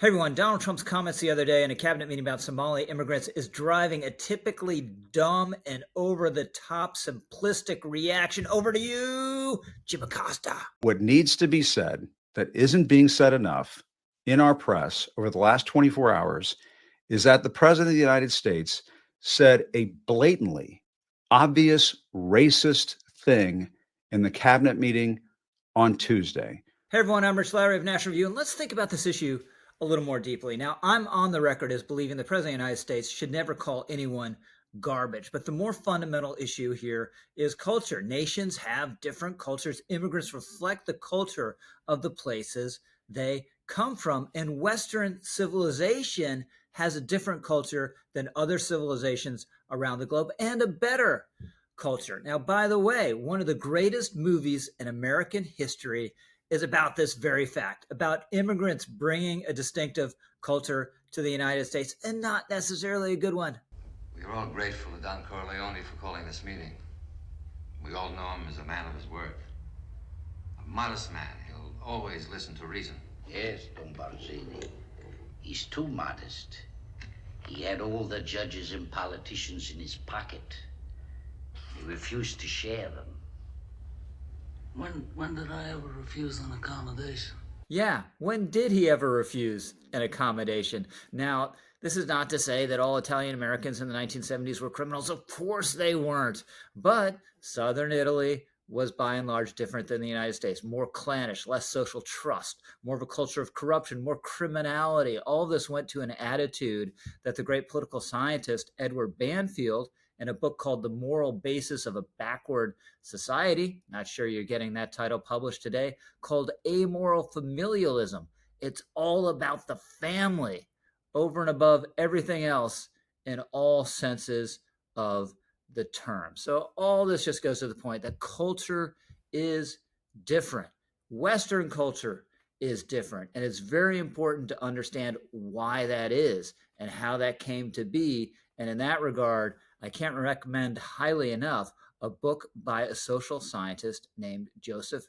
Hey everyone, Donald Trump's comments the other day in a cabinet meeting about Somali immigrants is driving a typically dumb and over the top simplistic reaction. Over to you, Jim Acosta. What needs to be said that isn't being said enough in our press over the last 24 hours is that the President of the United States said a blatantly obvious racist thing in the cabinet meeting on Tuesday. Hey everyone, I'm Rich Lowry of National Review, and let's think about this issue a little more deeply. Now, I'm on the record as believing the President of the United States should never call anyone garbage. But the more fundamental issue here is culture. Nations have different cultures. Immigrants reflect the culture of the places they come from. And Western civilization has a different culture than other civilizations around the globe and a better culture. Now, by the way, one of the greatest movies in American history is about this very fact, about immigrants bringing a distinctive culture to the United States, and not necessarily a good one. We are all grateful to Don Corleone for calling this meeting. We all know him as a man of his word. A modest man, he'll always listen to reason. Yes, Don Barzini. He's too modest. He had all the judges and politicians in his pocket. He refused to share them. When did I ever refuse an accommodation? Yeah, when did he ever refuse an accommodation? Now, this is not to say that all Italian Americans in the 1970s were criminals. Of course they weren't. But Southern Italy was by and large different than the United States. More clannish, less social trust, more of a culture of corruption, more criminality. All this went to an attitude that the great political scientist Edward Banfield, in a book called The Moral Basis of a Backward Society, not sure you're getting that title published today, called Amoral Familialism. It's all about the family over and above everything else in all senses of the term. So all this just goes to the point that culture is different. Western culture is different. And it's very important to understand why that is and how that came to be. And in that regard, I can't recommend highly enough a book by a social scientist named Joseph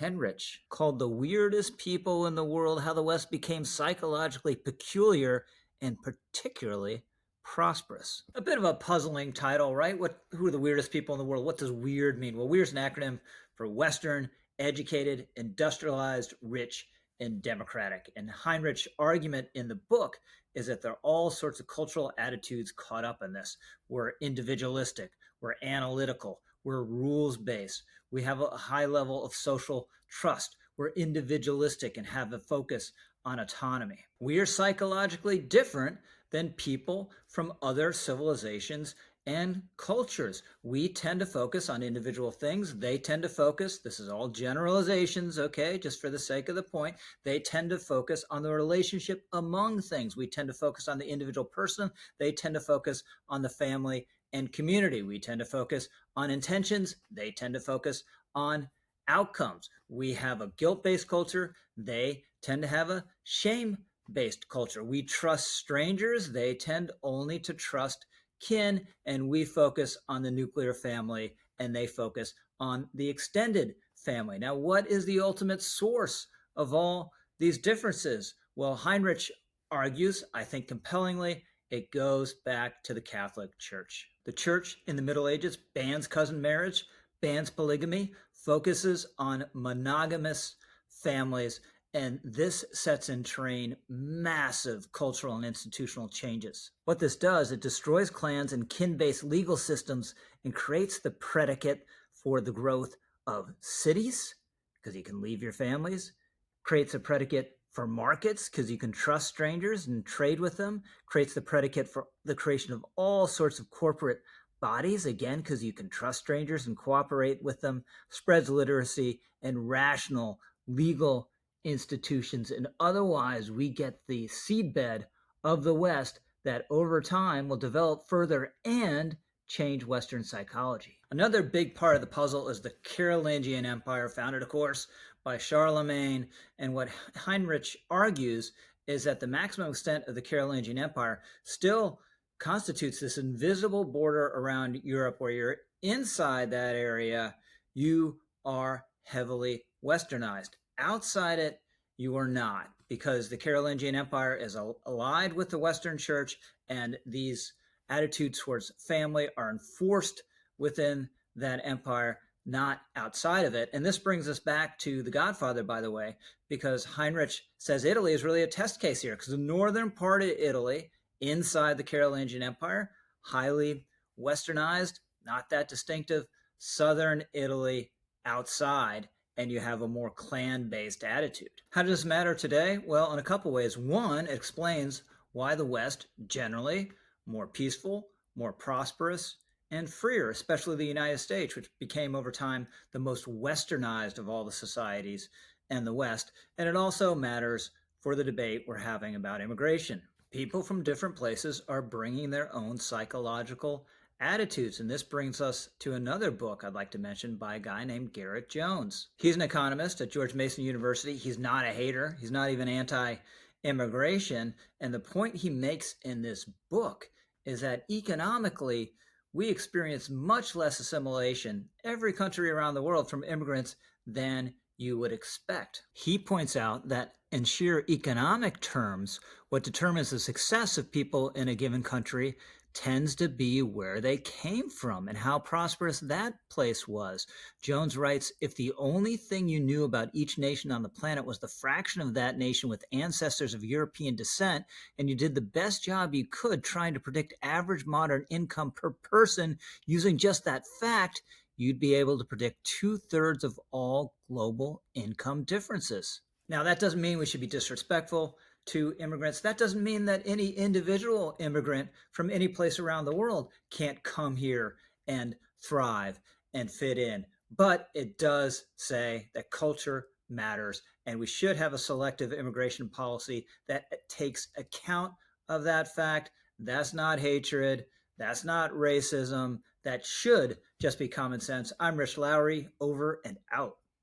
Henrich called The Weirdest People in the World, How the West Became Psychologically Peculiar and Particularly Prosperous. A bit of a puzzling title, right? Who are the weirdest people in the world? What does weird mean? Well, weird is an acronym for Western, educated, industrialized, rich, and democratic. And Heinrich's argument in the book is that there are all sorts of cultural attitudes caught up in this. We're individualistic, we're analytical, we're rules-based, we have a high level of social trust, we're individualistic and have a focus on autonomy. We are psychologically different than people from other civilizations and cultures. We tend to focus on individual things. They tend to focus, this is all generalizations, okay, just for the sake of the point, they tend to focus on the relationship among things. We tend to focus on the individual person. They tend to focus on the family and community. We tend to focus on intentions. They tend to focus on outcomes. We have a guilt-based culture. They tend to have a shame-based culture. We trust strangers. They tend only to trust kin, and we focus on the nuclear family, and they focus on the extended family. Now, what is the ultimate source of all these differences? Well, Heinrich argues, I think compellingly, it goes back to the Catholic Church. The Church in the Middle Ages bans cousin marriage, bans polygamy, focuses on monogamous families, and this sets in train massive cultural and institutional changes. What this does, it destroys clans and kin-based legal systems and creates the predicate for the growth of cities, because you can leave your families, creates a predicate for markets, because you can trust strangers and trade with them, creates the predicate for the creation of all sorts of corporate bodies, again, because you can trust strangers and cooperate with them, spreads literacy and rational legal institutions, and otherwise we get the seedbed of the West that over time will develop further and change Western psychology. Another big part of the puzzle is the Carolingian Empire, founded, of course, by Charlemagne. And what Heinrich argues is that the maximum extent of the Carolingian Empire still constitutes this invisible border around Europe where you're inside that area, you are heavily westernized. Outside it, you are not. because the Carolingian Empire is allied with the Western Church, and these attitudes towards family are enforced within that empire, not outside of it. And this brings us back to The Godfather, by the way, because Heinrich says Italy is really a test case here, because the northern part of Italy, inside the Carolingian Empire, highly westernized, not that distinctive. Southern Italy, outside, and you have a more clan-based attitude. How does this matter today? Well, in a couple ways. One, it explains why the West, generally more peaceful, more prosperous, and freer, especially the United States, which became over time the most westernized of all the societies in the West. And it also matters for the debate we're having about immigration. People from different places are bringing their own psychological attitudes. And this brings us to another book I'd like to mention by a guy named Garrett Jones. He's an economist at George Mason University. He's not a hater. He's not even anti-immigration. And the point he makes in this book is that economically, we experience much less assimilation, every country around the world, from immigrants than you would expect. He points out that in sheer economic terms, what determines the success of people in a given country tends to be where they came from and how prosperous that place was. Jones writes, if the only thing you knew about each nation on the planet was the fraction of that nation with ancestors of European descent, and you did the best job you could trying to predict average modern income per person using just that fact, you'd be able to predict 2/3 of all global income differences. Now, that doesn't mean we should be disrespectful to immigrants. That doesn't mean that any individual immigrant from any place around the world can't come here and thrive and fit in. But it does say that culture matters, and we should have a selective immigration policy that takes account of that fact. That's not hatred. That's not racism. That should just be common sense. I'm Rich Lowry, over and out.